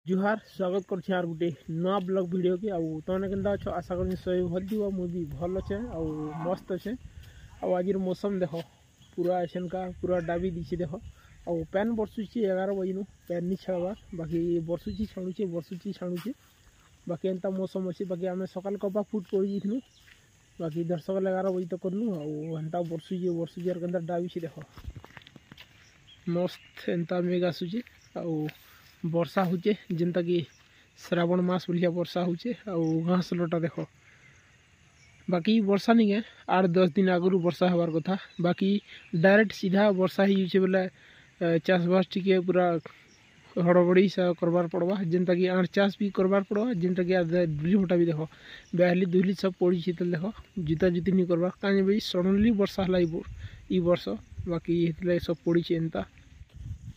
जुहार स्वागत कर यार गोटे नुआ ब्लॉग वीडियो के आउ तमने केनता अच्छे आशा कर सही भल दिव मुझे भल अच्छे आउ मस्त अच्छे आज मौसम देख पूरा ऐसन का पूरा डाबी दीची देख आउ पैन बरसुची 11 बजे पैन नहीं छाड़बार बाकी बरसुची छाणुचे बाकी एंता मौसम अच्छे बाकी आम सकाल कपा फुट कर बाकी दर्शक 11 बजे तक करनु आंता बरसुची और केनता डाबी देख मस्त एंता मेघ आसूचे आउ वर्षा होचे जेनता कि श्रावण मास भलिया वर्षा होचे आउ घास लटा देख बाकी वर्षा नहीं है 8-10 दिन आगु वर्षा हबार कथा बाकी डायरेक्ट सीधा वर्षा ही बोले चाषबास टिके पूरा हड़बड़ी सा करबार पड़वा जेनता कि आड़ चाष भी करबार पड़वा जेनता कि डुली भटा भी देख बेहली दुहली सब पड़ी देख जुता जुती नहीं करवा कहीं भाई सडनली वर्षा है ई वर्ष बाकी सब पड़ी एंता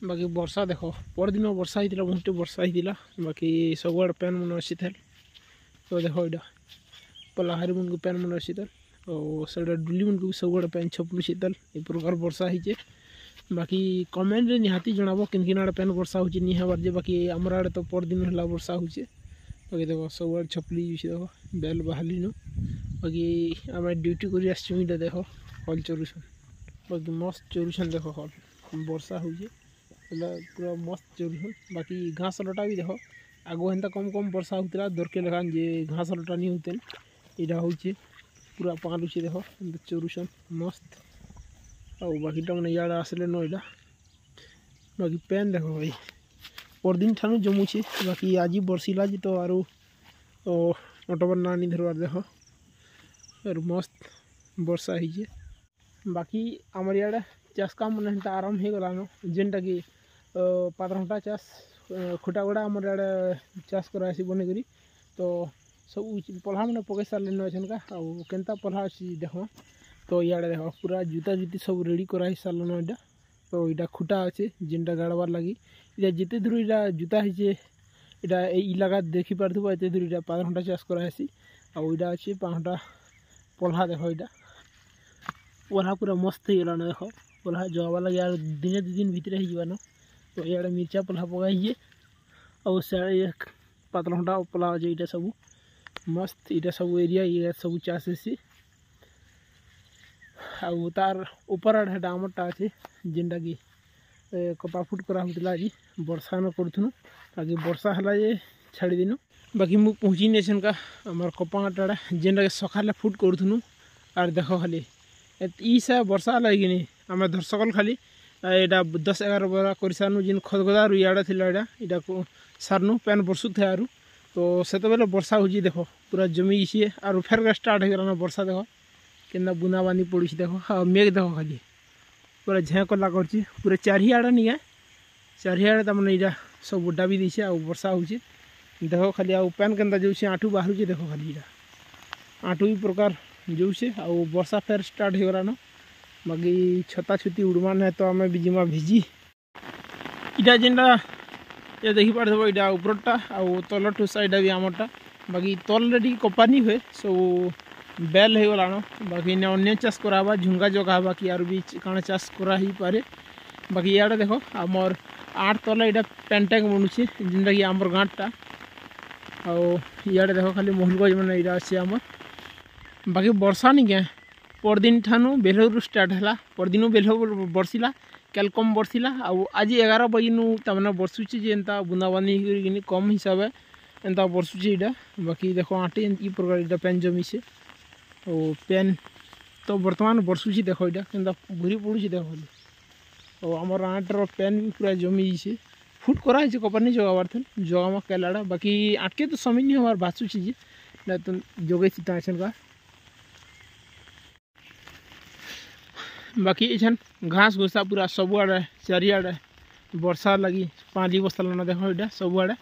बाकी वर्षा देख परदिन वर्षा होता बहुत वर्षा होता बाकी सबुआड़े पैन मन अच्छी थे तो देख यहाँ पलाहारी मन को पैन मन अच्छी थे और साइड डुली मन को सबुआड़े पैन छपलुचे तल ए प्रकार वर्षा होचे बाकी कमेंट रे निहाती जनाबो किन आड़े पैन वर्षा होचे नहीं हबार जे बाकी आमर आड़े तो परदिन है वर्षा होचे बाकी देखो सबुआड़े छपली देख बेल बाहली नु बाकी आम ड्यूटी कर आसटा देख हल चरुसन बाकी मस्त चरुसन देख हल वर्षा होचे पूरा मस्त चरुसन बाकी घास लटा भी देख आगो हेन्ता कम कम वर्षा होता दरके लेखान जे घास लटा नहीं होते यहाँ हूँ पूरा पालुचे देख चरुसन मस्त आउ बाकी मैंने इे आसले न यहाँ बाकी पैन देख भाई परदिन ठानु जमुचे बाकी आज बरसिला जी तो आरो अटोबर ना नहीं धरवार देख और मस्त वर्षा होचे बाकी आमर इे चाष काम मैंने हेन्ता आरंभ हो गलान जेनटा कि पात्रघंटा चाष खुटागुड़ा आमर इे चाष करासी बनेकरी तो सब पल्हा मैंने पकई सारे न का आउ केनता पल्हा अच्छी देख तो इे देख पूरा जुता जुती सब रेडी कराई सारन यहाँ तो यहाँ खुटा अच्छे जेनटा गाड़बार लगी इटा जिते दूर यहाँ जुता होचे यहाँ इलाका देखी पार्थ्व एत दूर यहाँ पात्रघंटा चाष करासी आउ यहाँ अच्छे पाँचटा पल्हा देख यहाँ पल्हा पूरा मस्त हो गलान देख पल्हा जगाबार लगे यार दिने 2 दिन भितर हो तो इे मिर्चा पल्हा पकाई और से पात्रघंटा पल्हा अच्छे यहाँ सब मस्त यहाँ सब एरिया ये सब चाष हेसी आउ तार ऊपर आड़े आमरटा अच्छे जेनटा कि कपा फुट करा होता आज वर्षा न करूँ बाकी वर्षा है जे छाड़ी दिन बाकी मुझे पहुँची नहीं का आम कपाट आड़े जेनटा कि सकाले फुट करूँ और देख खाली ईसा वर्षा लगे आम दर्शक खाली यहाँ 10-11 बरा कर सारूँ जिन खदगदार इे थी यहाँ को सारनु पैन बरसु थे आरु तो से बेले वर्षा हो देख पूरा जमी और फेर स्टार्ट हो गलान वर्षा देख केन्दा बुना बानी पड़ी देख हाँ मेघ देख खाली पूरा झेकला कर पूरा चारिआड़े नहीं चारिआड़े तमें यहाँ सब डाबी देचे आ वर्षा हो देख खाली आ पैन केन्दा जाऊे आँठू बाहर देख खाली यहाँ आँठू प्रकार जाऊे आ वर्षा फेर स्टार्ट हो गलान बाकी छता छुती उड़मान है तो आम भी जिमा भिजी इटा जेनटा ये देखी पार्थ्व यहाँ उपरटा आउ तलठू साइड भी आमरटा बाकी तल कपा नहीं हुए सब बेल हो गलान बाकी अन्य चाष कराबा झुंगा जगह कि यार भी काण चाष करा ही पारे बाकी इे देख आमर 8 तले यहाँ पैन टैंक बनुचे जेनटा कि आमर गाँटा आउ इे देख खाली महल गज मैंने यहाँ अच्छे आमर बाकी वर्षा नहीं क्या परदिन ठानु बेलू स्टार्ट है परदिन बेलू बरसिला कल कम बरसिला आउ आज 11 बजे तमें बरसुचे एंता बुंदाबांदी कम हिसाब से एंता बरसुचे यहाँ बाकी देखो आँटे ई प्रकार यहाँ पैन जमीसे और पैन तो बर्तमान बरसुचे देख यहाँ केन्ता घूरी पड़ुचे देख और आमर आँटर पैन भी पूरा जमी फुट करा कपा नहीं जगाबार थे जगामा कैलाड़ा बाकी आटके तो समय नहीं हमार बासुचे तो जगे चिता का बाकी एछन घास घुसा पूरा सबुआड़े चारिआड़े वर्षा लगी पानी बसलान देख यहाँ सबुआड़े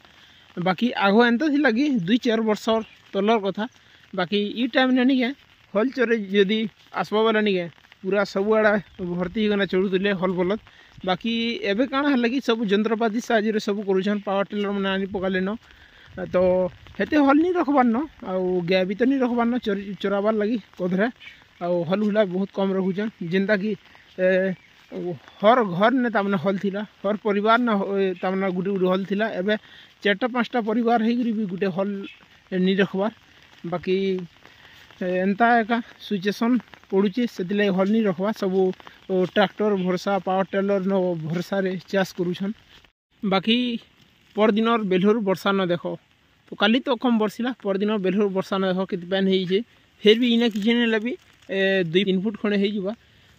बाकी आगो एंता थी लगी 2-4 वर्ष तलर कथा बाकी ई टाइम ने नहीं हल चरे जदि आसबा वाला नहीं पूरा सबुआड़े भर्ती होना चढ़ुले हल बलद बाकी एबे काଣା है कि सब जंत्रपाति साहाଯ୍य सब करूछन पावर टिलर मैंने आनी पकालेन तो हेते हल नहीं रखबार न आउ गाय भी तो नहीं रखबार न चराबार लगी कदरे आउ हल हुला बहुत कम रखुछन जेनता कि हर घर ने तामने हल थिला हर परिवार ना तामने गुटे गुटे हल थिला एबे 4-5टा परिवार हे भी गुटे हल नहीं रखबार बाकी एंता एका सिचुएशन पड़ुचे से हल नहीं रखबा सब ट्रैक्टर भरसा पावर टेलर न भरसा रे चाष करूछन बाकी पर दिन बेलूर वर्षा न देख तो काली तो कम बरसिला पर दिन बेलूर वर्षा न देख के पैन हो फिर भी इना किसी ने भी 2-3 फुट खड़े हो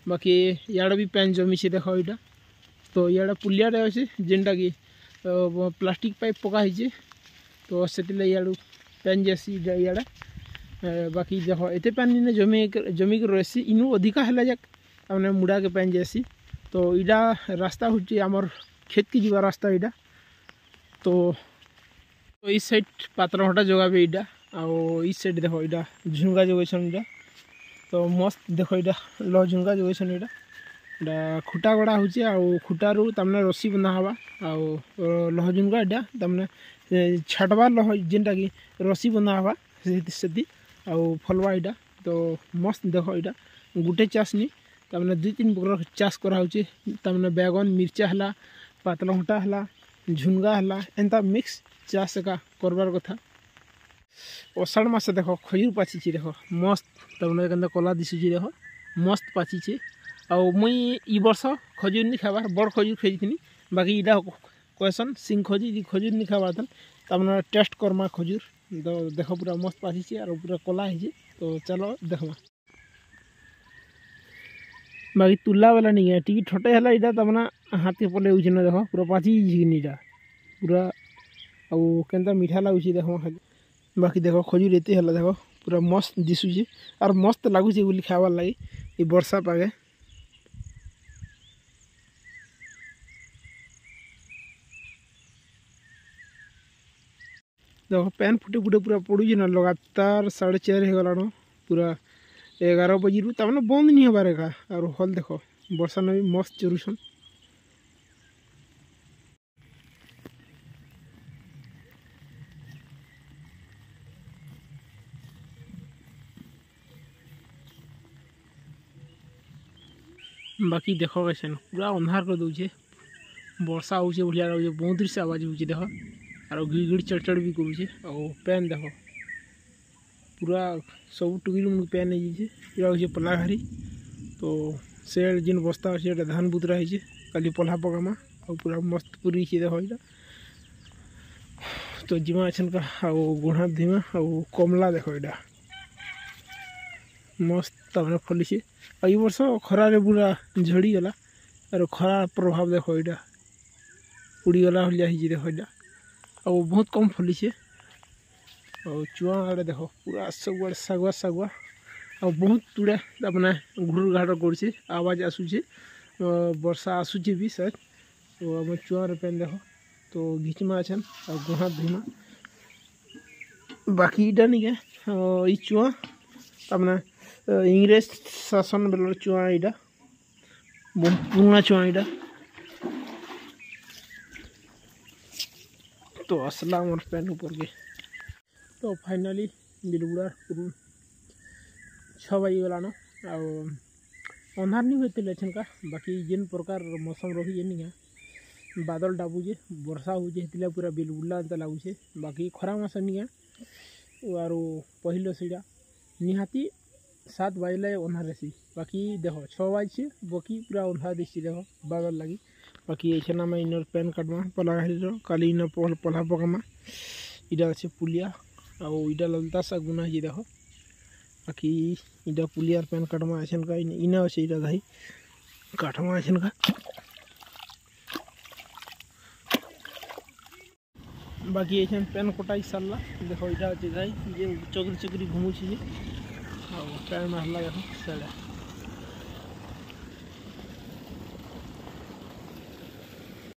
बाकी याड़ भी पैन जमी से देख यहाँ तो याड़ा पुलिया अच्छे जेनटा कि प्लास्टिक पाइप पकाई तो से याड़ू पैन जैसी याड़ा बाकी देख एत पैन इन जमी रही इनू अधिका है जाक मैंने मुड़ा के पैन जैसी तो इटा रास्ता हूँ आमर खेत की जीवा रास्ता इटा तो इस साइड पात्रघटा जगह इटा आउ इस साइड देख इटा झुंगा जगैसन इटा तो मस्त देख इटा लह झुंगा जगैसन इटा इटा खुटा गड़ा होचे आउ खुटारू तमने रस्सी बंधा हवा आउ लह झुंगा इटा तमने छाटबार लह जेनटा कि रस्सी बंधा हवा से आउ फलवा इटा तो मस्त देख इटा गुटे चाष नहीं तमने 2-3 प्रकार चाष करा होचे तमने बैगन मिर्चा हला पातलघटा हला झुनगा हला एंता मिक्स चाष का करबार कथा अषाढ़ मास देख खजूर पाचिचे देख मस्त तमने केनता कला दिशुचे देख मस्त पाचिचे आउ मुई ई वर्ष खजूर नहीं खाबार बड़ खजूर खाई बाकी इटा कहसन सिंह खजूर खजूर नहीं खाबार तमने टेस्ट करमा खजूर तो देख पूरा मस्त पाचिचे और पूरा कला है तो चलो देखमा बाकी तुला वाला नहीं है टी ठटे है इटा तमना हाथ के पले उछन देख पूरा पाची इटा पूरा आउ केनता मीठा लगुच देख बाकी देख खजूर एते है देख पूरा मस्त दिशुचे और मस्त लगुच बोली खाबार लगे ये वर्षा पागे देख पैन फुटे फुटे पूरा पड़ुचे ना लगातार 4:30 हो गलान पूरा 11 बजे रू तमने बंद नहीं हबार एका और हल देख वर्षा न भी मस्त चरुसन बाकी देख कैसे पूरा अंधार कर दौचे वर्षा होचे बढ़िया लगे बहुत से आवाज हो देख और गिड़ चढ़ भी करुचे और पैन देख पूरा सब टुकी पैन हो पला घारी तो से जिन बस्ता अच्छे धान बुतरा है काली पल्हा पकामा और पूरा मस्त पूरी देख यहाँ तो जिमा अच्छन का गुणा धीमा और कमला देख यहाँ मस्त तमने फलिचे और ये वर्ष खरारे पूरा झड़ी गला और खरा प्रभाव देख यहाँ उड़ीगला भाया देख यहाँ और बहुत कम फलिचे और चुआ आड़े देख पूरा सब सागुआ सागुआ और बहुत तुड़ा अपने घुर घाट कर आवाज आसूचे वर्षा आसूचे भी शायद तो आम चुआ पेन देख तो घिचमा अच्छन और गुहा धीमा बाकी इटा नहीं के चुआ अपने इंग्रेज शासन बेल चुआ इटा बहुत पुराना चुआ इटा तो असला मोर पैन ऊपर के तो फाइनाली बिलुड़ा 6 बजे गलान अंधार नहीं होते लेकिन का बाकी जिन प्रकार मौसम रही है नहीं बादल डाबुचे वर्षा हो पूरा बिलुड़ा एंता लगुचे बाकी खरा मास नहीं और पहले सीटा निहाती 7 बजले अंधार रहसी बाकी देख 6 बजे बाकी पूरा अंधार दिखी देख बादल लगी बाकी ऐसे ना मैं इनर पैन काटमा पला घाड़ी काली इन पल्हा पकामा इटा अच्छे पुलिया और इटा ललता सा गुना है देख बाकी इटा पुलियार पैन काटमा ऐसे का इना अच्छे इटा धाई काटमा ऐसे का बाकी ऐसे पैन कटाई सारा देखो इटा अच्छे धाई ये चकरी चकरी घूमुची और पैन मारला देखो सारा